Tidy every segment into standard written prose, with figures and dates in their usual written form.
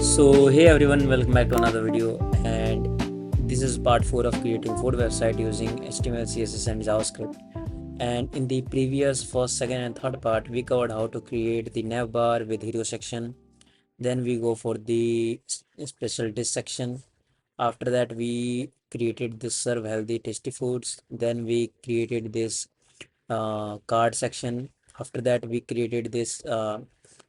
So hey everyone, welcome back to another video, and this is part 4 of creating food website using HTML, CSS and JavaScript. And in the previous first, second and third part, we covered how to create the nav bar with hero section. Then we go for the special dish section. After that we created this serve healthy tasty foods. Then we created this card section. After that we created this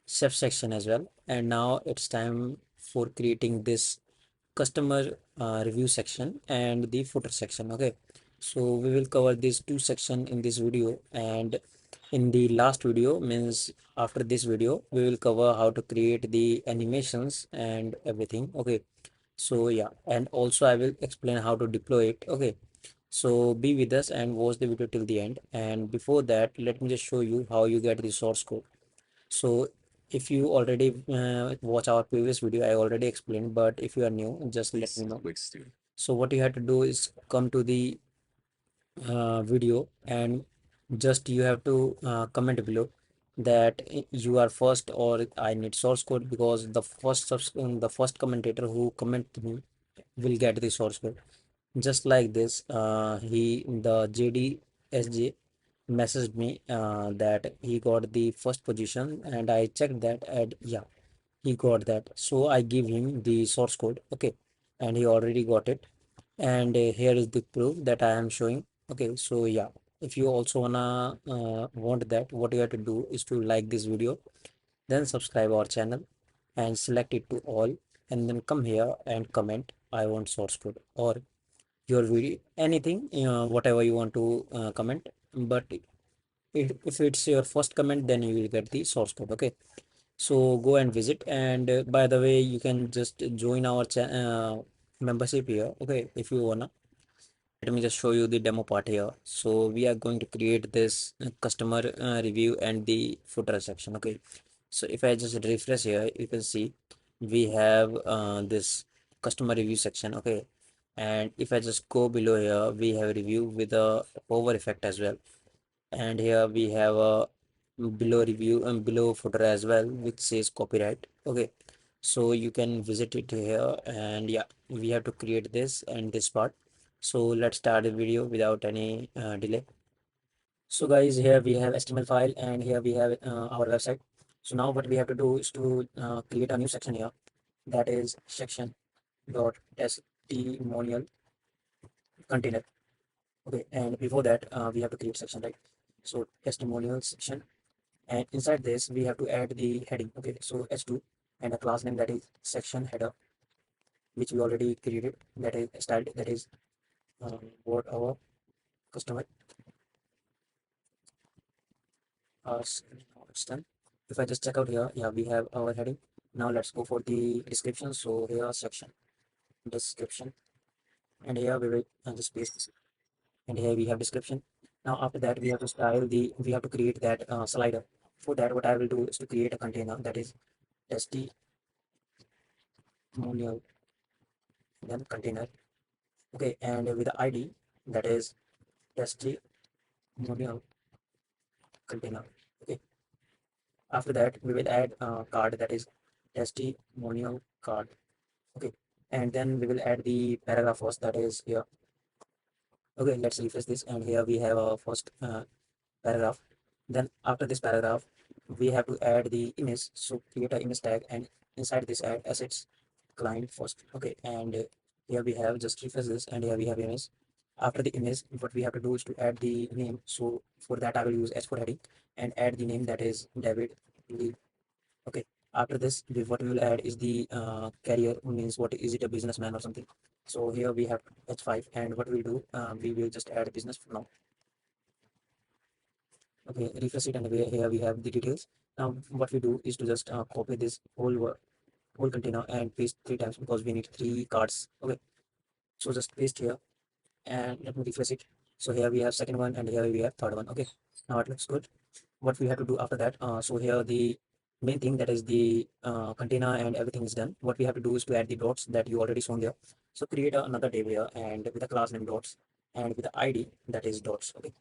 chef section as well, and now it's time for creating this customer review section and the footer section. Okay, so we will cover these two section in this video, and in the last video, means after this video, we will cover how to create the animations and everything. Okay, so yeah, and also I will explain how to deploy it. Okay, so be with us and watch the video till the end. And before that, let me just show you how you get the source code. So if you already watch our previous video, I already explained, but if you are new, just let me know. So what you have to do is come to the video, and just you have to comment below that you are first or I need source code, because the first commentator who comment me will get the source code. Just like this, the JDSJ messaged me that he got the first position, and I checked that, and yeah, he got that. So I give him the source code. Okay, and he already got it. And here is the proof that I am showing. Okay, so yeah, if you also wanna want that, what you have to do is to like this video, then subscribe our channel and select it to all, and then come here and comment I want source code, or your video, anything, whatever you want to comment. But if it's your first comment, then you will get the source code. Okay, so go and visit. And by the way, you can just join our membership here. Okay, if you wanna, let me just show you the demo part here. So we are going to create this customer review and the footer section. Okay, so if I just refresh here, you can see we have this customer review section. Okay, and if I just go below here, we have review with a hover effect as well. And here we have a below review and below footer as well, which says copyright. Okay, so you can visit it here. And yeah, we have to create this and this part. So let's start the video without any delay. So guys, here we have HTML file, and here we have our website. So now what we have to do is to create a new section here, that is section dot testimonial container. Okay, and before that we have to create section, right? So testimonial section, and inside this we have to add the heading. Okay, so h2, and a class name that is section header, which we already created, that is styled, that is what our customer it's done. If I just check out here, yeah, we have our heading. Now let's go for the description. So here section description, and here we will just paste this, and here we have description. Now after that we have to style the, we have to create that slider. For that, what I will do is to create a container, that is testimonial, then container. Okay, and with the ID, that is testimonial container. Okay, after that we will add a card, that is testimonial card. Okay, and then we will add the paragraph first, that is here. Okay, let's refresh this, and here we have our first paragraph. Then after this paragraph we have to add the image. So create an image tag, and inside this add assets client first. Okay, and here we have, just refresh this, and here we have image. After the image, what we have to do is to add the name. So for that I will use h4 heading and add the name, that is David Lee. Okay, after this what we will add is the career, means what is it, a businessman or something. So here we have h5, and what we'll do, we will just add business for now. Okay, refresh it, and here we have the details. Now what we do is to just copy this whole container and paste 3 times, because we need 3 cards. Okay, so just paste here, and let me refresh it. So here we have second one, and here we have third one. Okay, now it looks good. What we have to do after that, so here the main thing, that is the container and everything is done. What we have to do is to add the dots that you already shown there. So create another table here, and with a class name dots, and with the ID, that is dots. Okay,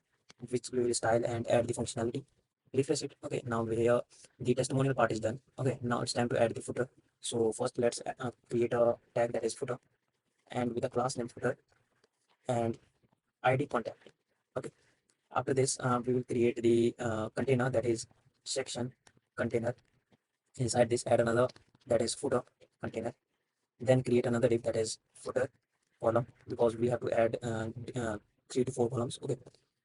which we will style and add the functionality. Refresh it. Okay, now we here the testimonial part is done. Okay, now it's time to add the footer. So first let's create a tag that is footer, and with a class name footer and id contact. Okay, after this we will create the container that is section container. Inside this add another that is footer container, then create another div that is footer column, because we have to add 3 to 4 columns. Okay,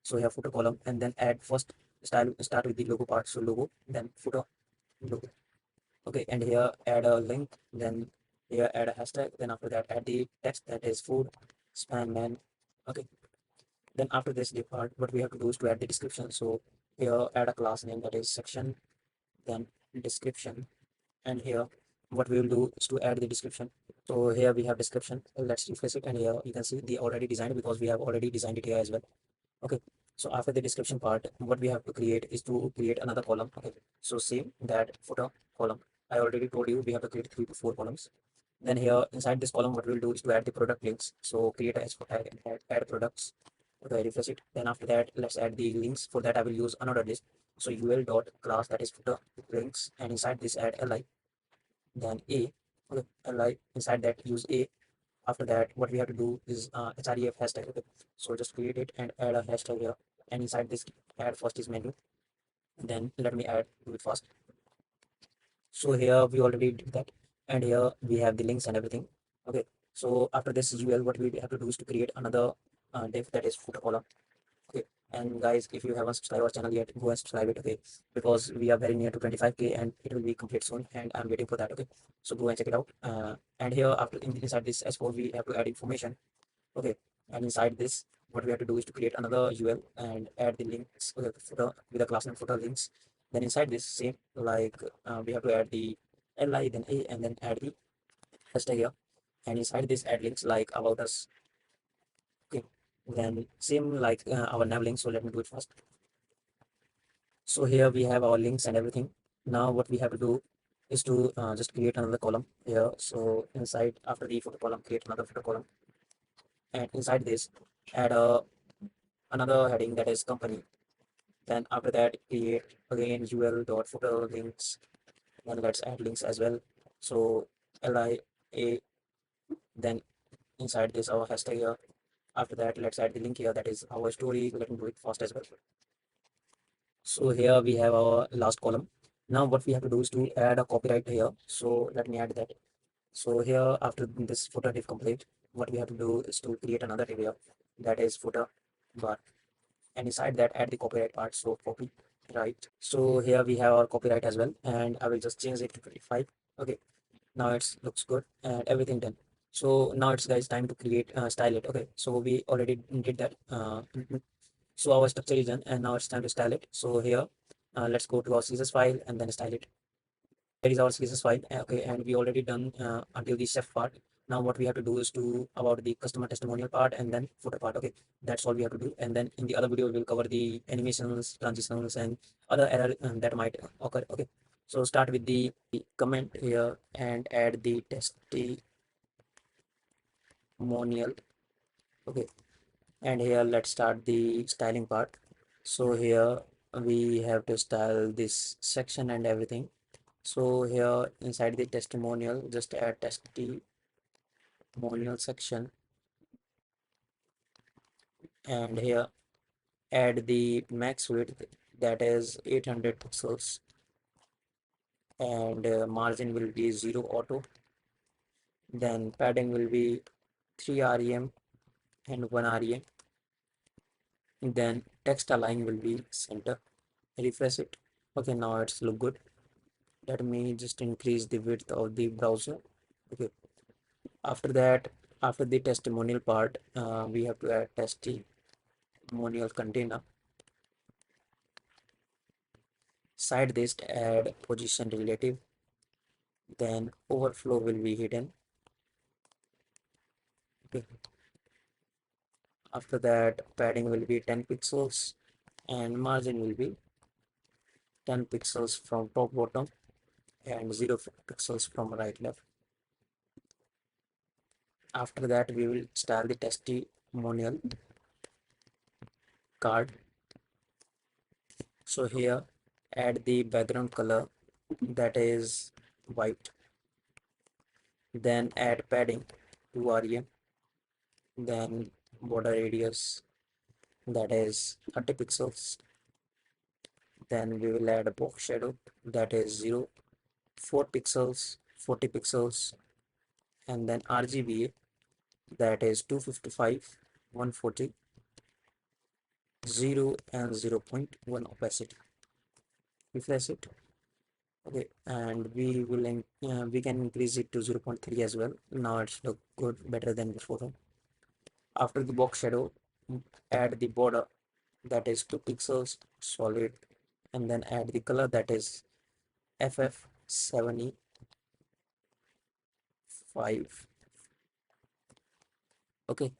so here footer column, and then add first style, start with the logo part, so logo, then footer logo. Okay, and here add a link, then here add a hashtag, then after that add the text that is food span man. Okay, then after this the part what we have to do is to add the description. So here add a class name that is section, then description, and here what we will do is to add the description. So here we have description. Let's refresh it, and here you can see the already designed, because we have already designed it here as well. Okay, so after the description part, what we have to create is to create another column. Okay, so same that footer column. I already told you we have to create 3 to 4 columns. Then here inside this column, what we'll do is to add the product links. So create a s for tag and add products. Okay, refresh it. Then after that, let's add the links. For that, I will use another list. So ul dot class that is footer links, and inside this add li, then a. Okay, li, inside that use a. After that, what we have to do is href hashtag. Okay, so just create it and add a hashtag here, and inside this add first is menu, then let me add do it first. So here we already did that, and here we have the links and everything. Okay, so after this ul, what we have to do is to create another div that is footer column. Okay, and guys, if you haven't subscribed our channel yet, go and subscribe it. Okay, because we are very near to 25K and it will be complete soon, and I'm waiting for that. Okay, so go and check it out. And here after inside this s4 we have to add information. Okay, and inside this what we have to do is to create another ul and add the links. Okay, footer with a class name footer links. Then inside this same like we have to add the li, then a, and then add the hashtag here, and inside this add links like about us. Okay, then same like our nav link. So let me do it first. So here we have our links and everything. Now what we have to do is to just create another column here. So inside after the footer column, create another footer column, and inside this add a another heading that is company. Then after that create again ul dot footer links. Then let's add links as well. So li a, then inside this our hashtag here. After that let's add the link here that is our story. Let me do it fast as well. So here we have our last column. Now what we have to do is to add a copyright here. So let me add that. So here after this footer div complete, what we have to do is to create another div here that is footer bar, and inside that add the copyright part. So copyright. So here we have our copyright as well, and I will just change it to 25. Okay, now it looks good and everything done. So now it's guys time to create style it. Okay, so we already did that. So our structure is done, and now it's time to style it. So here let's go to our CSS file and then style it. Here is our CSS file. Okay, and we already done until the chef part. Now what we have to do is to about the customer testimonial part and then footer part. Okay, that's all we have to do, and then in the other video we will cover the animations, transitions, and other error that might occur. Okay, so start with the comment here and add the testimonial. Okay, and here let's start the styling part. So here we have to style this section and everything. So here inside the testimonial, just add testimonial section, and here add the max width that is 800 pixels, and margin will be 0 auto. Then padding will be 3 rem and 1 rem. Then text align will be center. Refresh it. Okay, now it's look good. Let me just increase the width of the browser. Okay, after that, after the testimonial part, we have to add testimonial container. Side this add position relative, then overflow will be hidden. Okay, after that padding will be 10 pixels and margin will be 10 pixels from top bottom and 0 pixels from right left. After that we will style the testimonial card. So here add the background color that is white. then add padding to rem, then border radius that is 30 pixels, then we will add a box shadow that is 0, 4 pixels, 40 pixels, and then RGBA that is 255, 140, 0 and 0.1 opacity. Refresh it. Okay, and we can increase it to 0.3 as well. Now it's look good, better than before. After the box shadow, add the border that is 2 pixels solid, and then add the color that is FF75. Okay,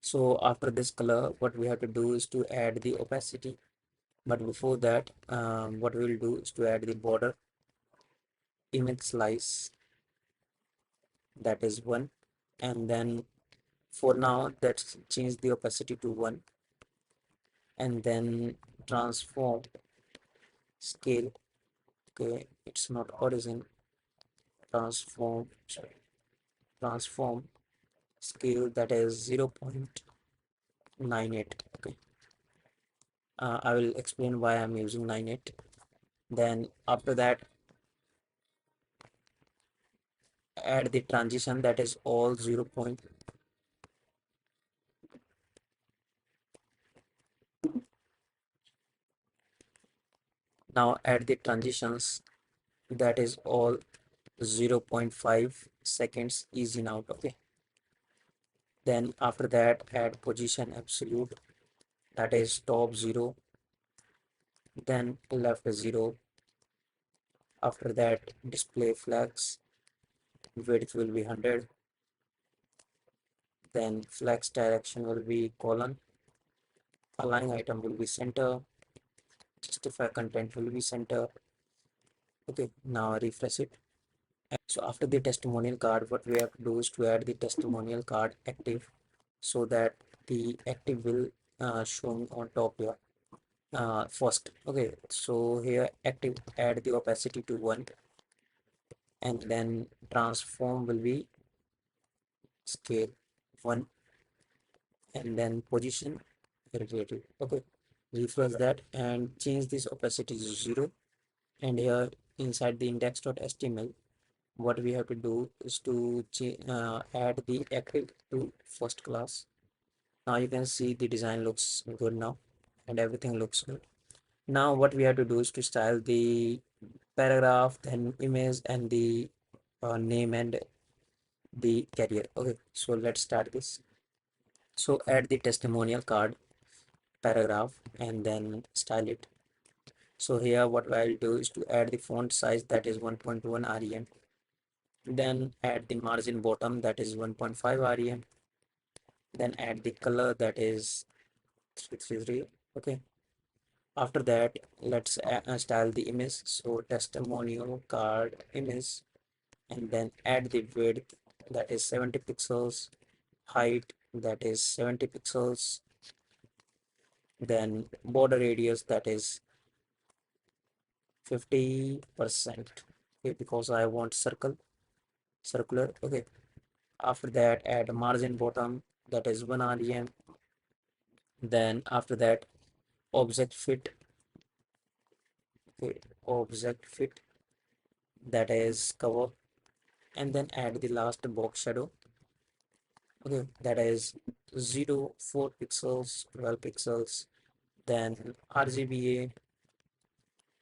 so after this color, what we have to do is to add the opacity. But before that, what we will do is to add the border image slice that is 1, and then for now let's change the opacity to 1, and then transform scale. Okay, it's not origin, transform, sorry, transform scale that is 0.98. Okay, I will explain why I'm using 98. Then after that, add the transition that is all 0. Now add the transitions that is all 0.5 seconds easy in out. Okay, then after that add position absolute that is top 0, then left 0. After that display flex width will be 100, then flex direction will be colon, align item will be center, justify content will be center. Okay, now refresh it. So after the testimonial card, what we have to do is to add the testimonial card active, so that the active will shown on top here first. Okay, so here active, add the opacity to 1, and then transform will be scale 1, and then position relative. Okay, refresh that and change this opacity to 0, and here inside the index.html, what we have to do is to add the active to first class. Now you can see the design looks good now, and everything looks good. Now what we have to do is to style the paragraph, then image, and the name and the career. Okay, so let's start this. So add the testimonial card paragraph and then style it. So here what I'll do is to add the font size that is 1.1 rem, then add the margin bottom that is 1.5 rem, then add the color that is 333. Okay, after that let's style the image, so testimonial card image, and then add the width that is 70 pixels, height that is 70 pixels, then border radius that is 50%. Okay, because I want circular. Okay, after that add margin bottom that is 1 rem, then after that object fit. Okay, object fit that is cover, and then add the last box shadow. Okay, that is 0, 4 pixels, 12 pixels, then RGBA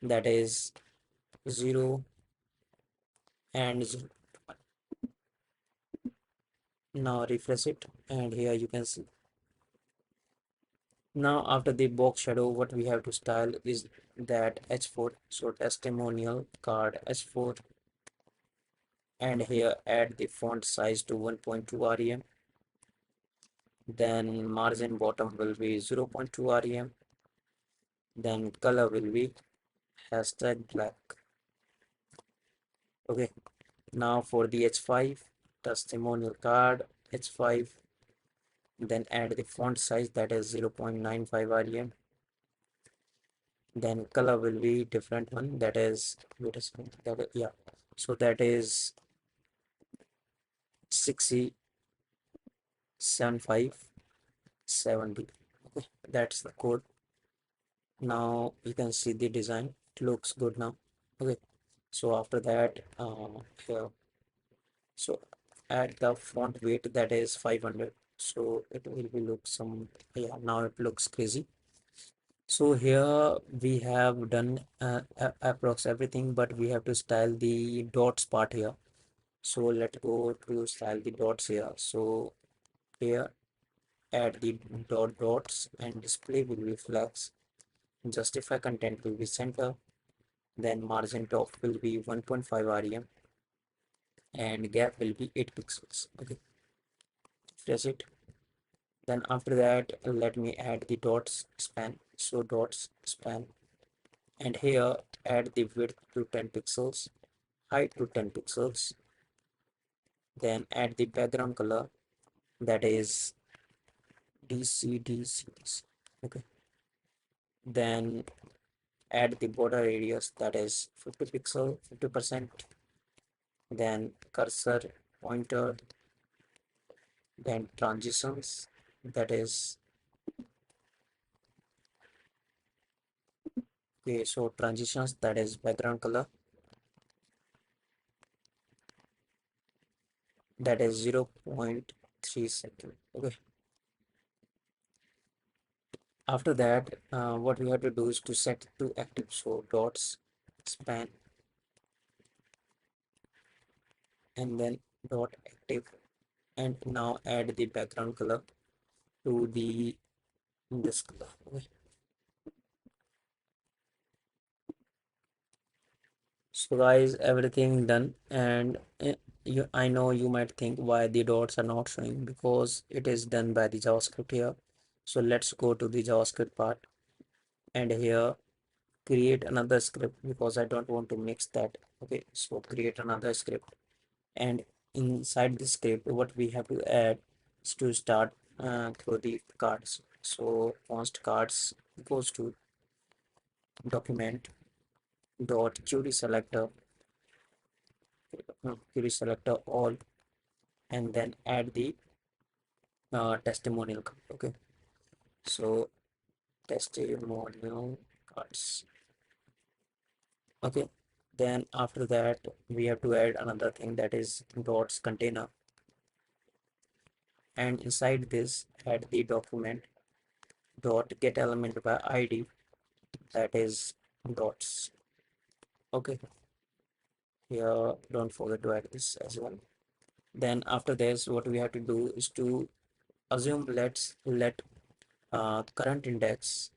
that is 0 and 0. Now refresh it, and here you can see. Now after the box shadow, what we have to style is that H4, so testimonial card H4, and here add the font size to 1.2 rem, then margin bottom will be 0.2 rem, then color will be hashtag black. Okay, now for the H5 testimonial card H5, then add the font size that is 0.95 rem, then color will be different one that is, wait a second, that is, yeah, so that is 6C7570. Okay, that's the code. Now you can see the design. It looks good now. Okay, so after that, here, so add the font weight, that is 500. So it will be look some, yeah, now it looks crazy. So here we have done approx everything, but we have to style the dots part here. So let's go to style the dots here. So here add the dots, and display will be flex. Justify content will be center. Then margin top will be 1.5 rem, and gap will be 8 pixels. Okay, press it. Then after that, let me add the dots span. So dots span, and here add the width to 10 pixels, height to 10 pixels. Then add the background color, that is DC. Okay, then add the border radius, that is 50 pixel, 50%. Then cursor, pointer, then transitions, that is, okay, so transitions, that is background color, that is 0.3 second. Okay, after that, what we have to do is to set it to active. So dots span, and then dot active, and now add the background color to the this color. Okay. So guys, everything done, and I know you might think why the dots are not showing, because it is done by the JavaScript here. So let's go to the JavaScript part, and here create another script, because I don't want to mix that. Okay, so create another script, and inside the script what we have to add is to start through the cards. So const cards goes to document dot query selector all, and then add the testimonial card. Okay, so testimonial cards. Okay, then after that we have to add another thing, that is dots container, and inside this add the document dot get element by id, that is dots. Okay, here don't forget to add this as well. Then after this, what we have to do is to assume, let current index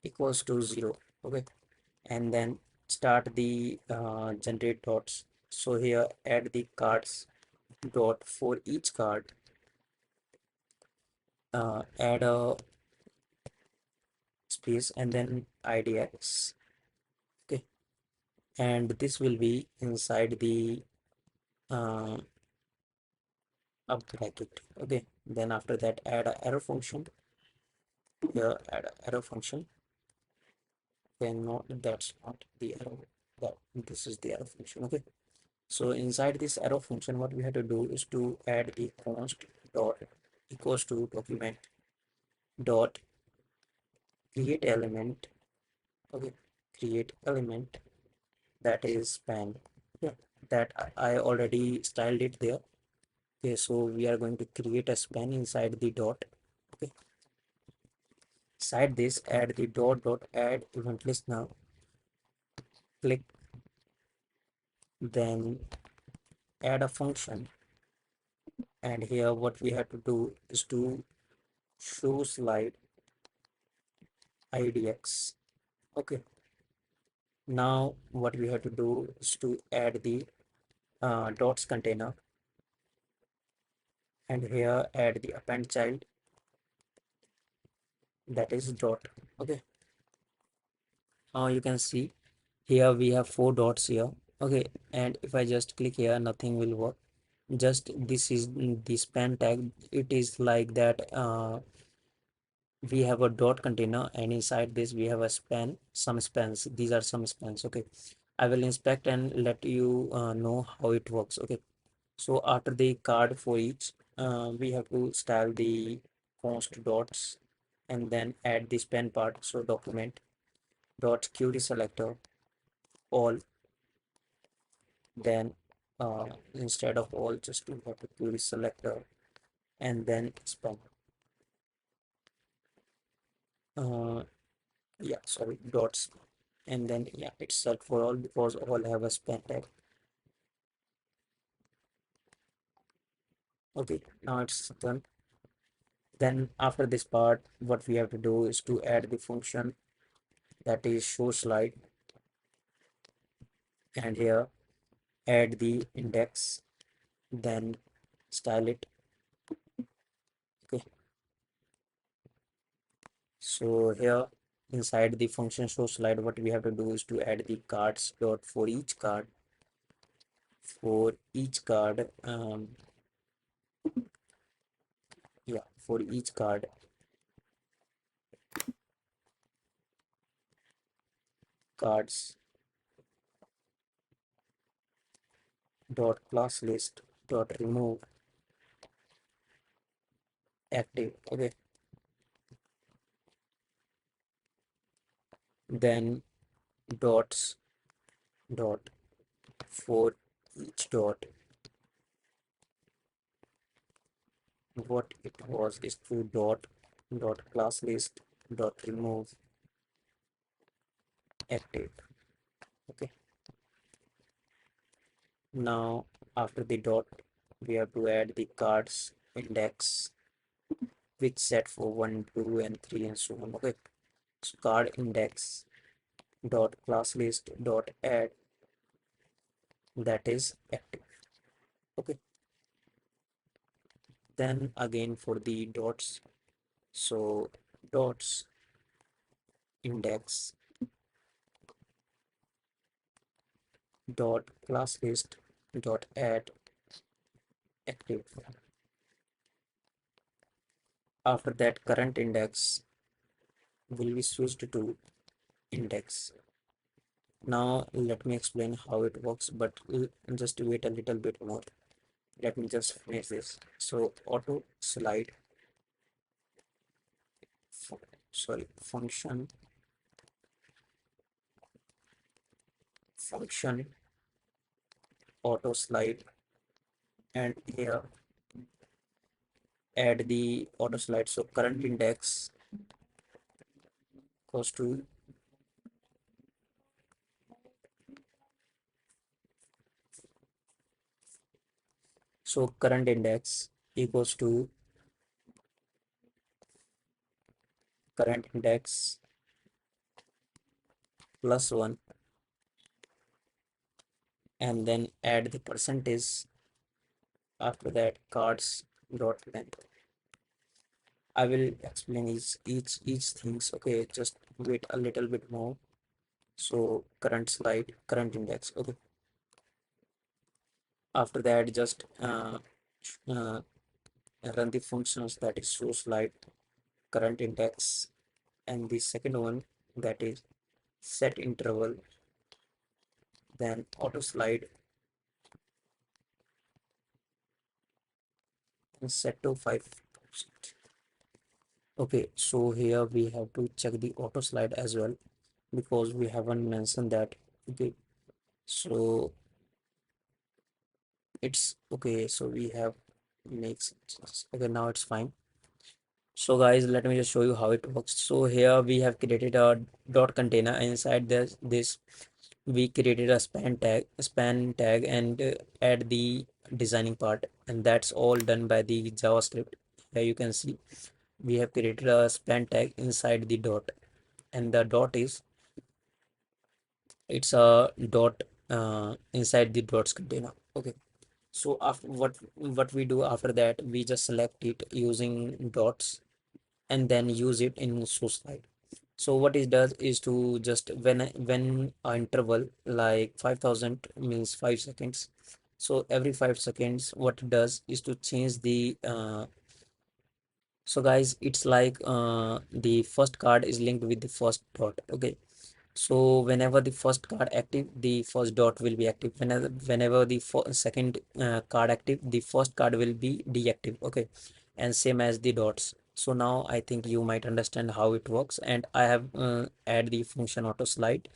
equals to 0. Okay, and then start the generate dots. So here add the cards dot for each card, add a space, and then idx. Okay, and this will be inside the uh, up bracket. Okay, then after that add a arrow function. Here add a arrow function. Then not, that's not the arrow, that this is the arrow function. Okay, so inside this arrow function what we have to do is to add a const dot equals to document dot create element. Okay, create element, that is span. Yeah, that I already styled it there. Okay, so we are going to create a span inside the dot. Okay, inside this add the dot add event listener, click, then add a function, and here what we have to do is to show slide idx. Okay, now what we have to do is to add the dots container, and here add the append child, that is dot. Okay, now you can see here we have 4 dots here. Okay, and if I just click here, nothing will work. Just this is the span tag, it is like that we have a dot container, and inside this we have a span, some spans. These are some spans. Okay, I will inspect and let you know how it works. Okay, so after the card for each, we have to style the const dots and then add the span part. So document dot query selector all, then instead of all, just we have to query selector and then span. Uh, yeah, sorry, dots, and then yeah, it's set for all because all have a span tag. Okay, now it's done. Then after this part, what we have to do is to add the function that is show slide, and here add the index, then style it. Okay, so here inside the function show slide, what we have to do is to add the cards dot for each card, yeah, for each cards dot class list dot remove active. Okay, then dots dot for each dot, what it was is to dot class list dot remove active. Okay, now after the dot we have to add the cards index which set for 1, 2 and 3 and so on. Okay, so card index dot class list dot add, that is active. Okay, then again for the dots, so dots index dot class list dot add active. After that current index will be switched to index. Now let me explain how it works, but just wait a little bit more. Let me just finish this. So auto slide, sorry, function auto slide, and here add the auto slide. So current index goes to, so current index equals to current index plus 1, and then add the percentage. After that cards dot length. I will explain each things. Okay, just wait a little bit more. So current slide, current index. Okay, after that just uh, run the functions, that is show slide, current index, and the second one, that is set interval, then auto slide and set to 5%. Okay, so here we have to check the auto slide as well because we haven't mentioned that. Okay, so it's okay, so we have makes, okay, now it's fine. So guys, let me just show you how it works. So here we have created a dot container. Inside this we created a span tag and add the designing part, and that's all done by the JavaScript. Here you can see we have created a span tag inside the dot, and the dot is, it's a dot inside the dots container. Okay, so after what we do after that, we just select it using dots and then use it in source slide. So what it does is to just when a interval like 5000 means 5 seconds, so every 5 seconds what it does is to change the So guys, it's like the first card is linked with the first dot. Okay, so whenever the first card active, the first dot will be active. Whenever the second card active, the first card will be deactive. Okay, and same as the dots. So now I think you might understand how it works, and I have add the function auto slide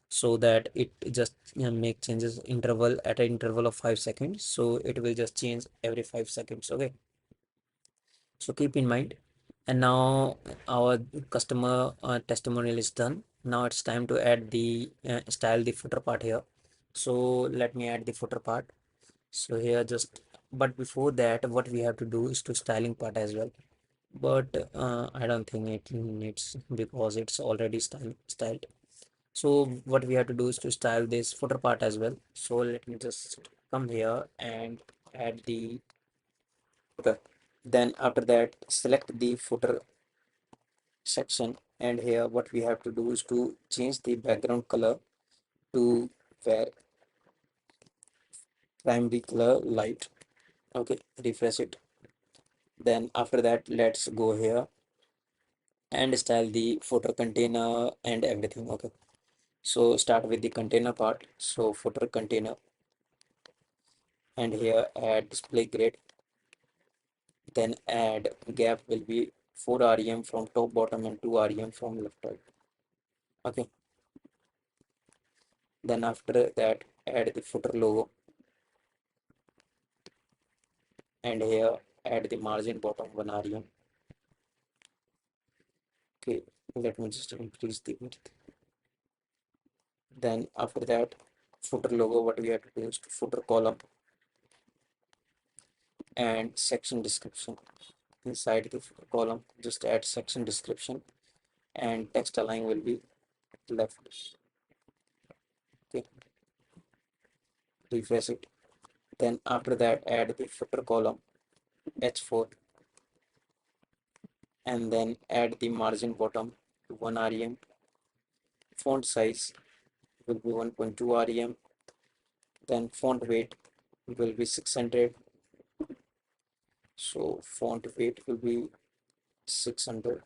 so that it just make changes interval at an interval of 5 seconds. So it will just change every 5 seconds. Okay, so keep in mind. And now our customer testimonial is done. Now it's time to add the style the footer part here. So let me add the footer part. So here just, but before that what we have to do is to styling part as well. But I don't think it needs, because it's already styled. So what we have to do is to style this footer part as well. So let me just come here and add the footer. Then after that select the footer section, and here what we have to do is to change the background color to where primary color light. Okay, refresh it. Then after that let's go here and style the footer container and everything. Okay, so start with the container part. So footer container, and here add display grid, then add gap will be 4 rem from top bottom and 2 rem from left right. Okay, then after that add the footer logo, and here add the margin bottom 1 rem. Okay, let me just increase the width. Then after that footer logo, what we have to do is to footer column and section description. Inside the footer column just add section description, and text align will be left. Okay, refresh it. Then after that add the footer column h4, and then add the margin bottom to 1 rem. Font size will be 1.2 rem. Then font weight will be 600. So font weight will be 600.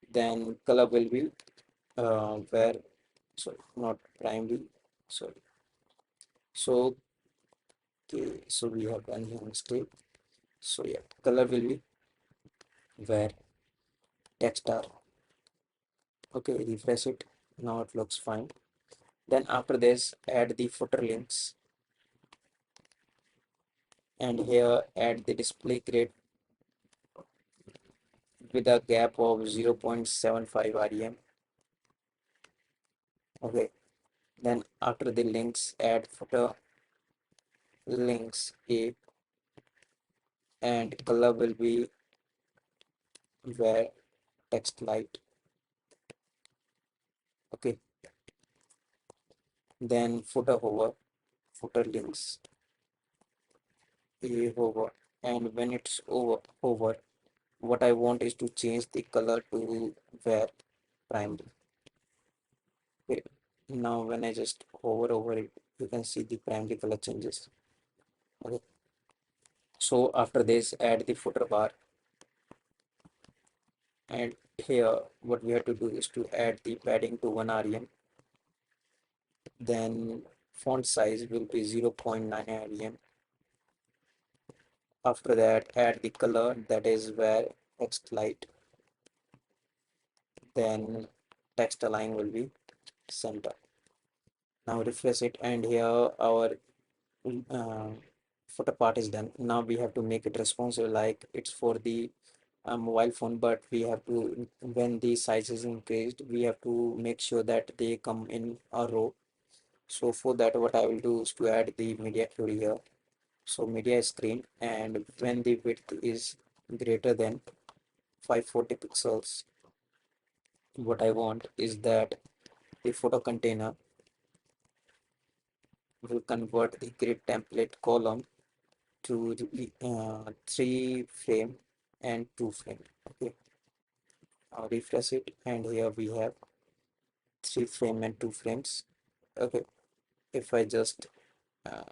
Then color will be where, sorry, not primary, sorry. So okay, so we have done here mistake. So yeah, color will be where text are. Okay, refresh it. Now it looks fine. Then after this add the footer links, and here add the display grid with a gap of 0.75 rem. Okay, then after the links add footer links a, and color will be where text light. Okay, then footer hover, footer links a hover, and when it's over, what I want is to change the color to where primary. Okay, now when I just hover over it, you can see the primary color changes. Okay, so after this add the footer bar, and here what we have to do is to add the padding to 1 rem. Then font size will be 0.9 rem. After that add the color, that is where text light. Then text align will be center. Now refresh it, and here our uh, footer part is done. Now we have to make it responsive, like it's for the mobile phone, but we have to, when the size is increased, we have to make sure that they come in a row. So for that what I will do is to add the media query here. So media screen, and when the width is greater than 540 pixels, what I want is that the photo container will convert the grid template column to the 3 frame and 2 frame. Okay, I'll refresh it, and here we have 3 frame and 2 frames. Okay, if I just uh,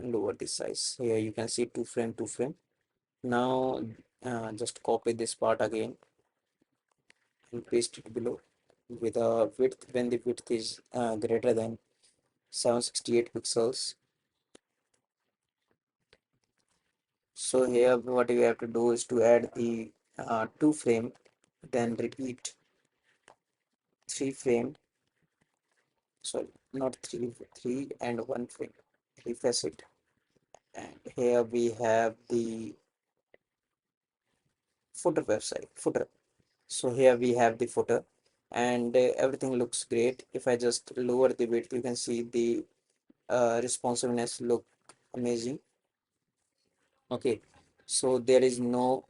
lower the size, here you can see 2 frame, 2 frame. Now just copy this part again and paste it below with a width when the width is greater than 768 pixels. So here what you have to do is to add the two frame, then repeat three frame, sorry, not three and one frame, refresh it. And here we have the footer. So here we have the footer, and everything looks great. If I just lower the width, you can see the responsiveness look amazing. Okay, so there is no,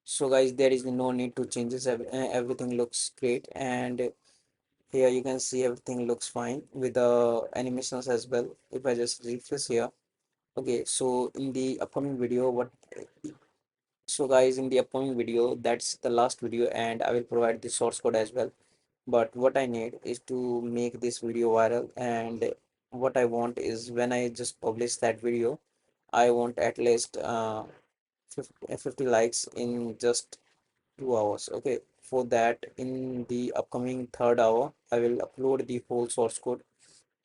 so guys, there is no need to changes. Everything looks great, and here you can see everything looks fine with the animations as well. If I just refresh here, okay, so in the upcoming video, so guys, in the upcoming video, that's the last video, and I will provide the source code as well. But what I need is to make this video viral, and what I want is when I just publish that video, I want at least 50 likes in just 2 hours. Okay, for that, in the upcoming third hour, I will upload the whole source code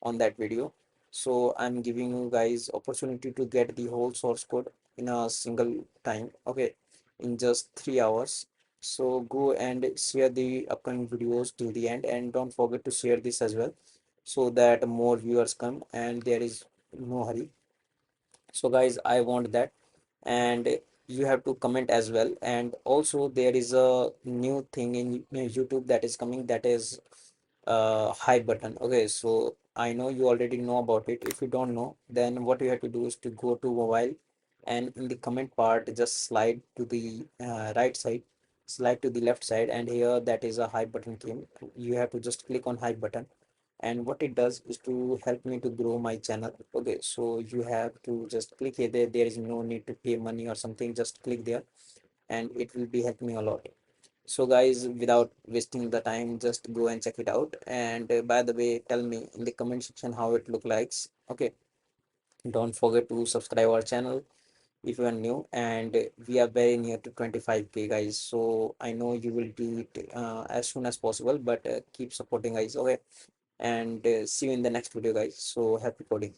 on that video. So I'm giving you guys opportunity to get the whole source code in a single time, okay, in just 3 hours. So go and share the upcoming videos till the end, and don't forget to share this as well so that more viewers come and there is no hurry. So guys, I want that, and you have to comment as well. And also there is a new thing in YouTube that is coming, that is hi button. Okay, so I know you already know about it. If you don't know, then what you have to do is to go to mobile, and in the comment part just slide to the right side, slide to the left side, and here that is a hi button came. You have to just click on hi button, and what it does is to help me to grow my channel. Okay, so you have to just click here. There is no need to pay money or something, just click there, and it will be helping me a lot. So guys, without wasting the time, just go and check it out. And by the way, tell me in the comment section how it look likes. Okay, don't forget to subscribe our channel if you are new, and we are very near to 25K guys, so I know you will do it as soon as possible, but keep supporting guys. Okay, and see you in the next video guys. So happy coding.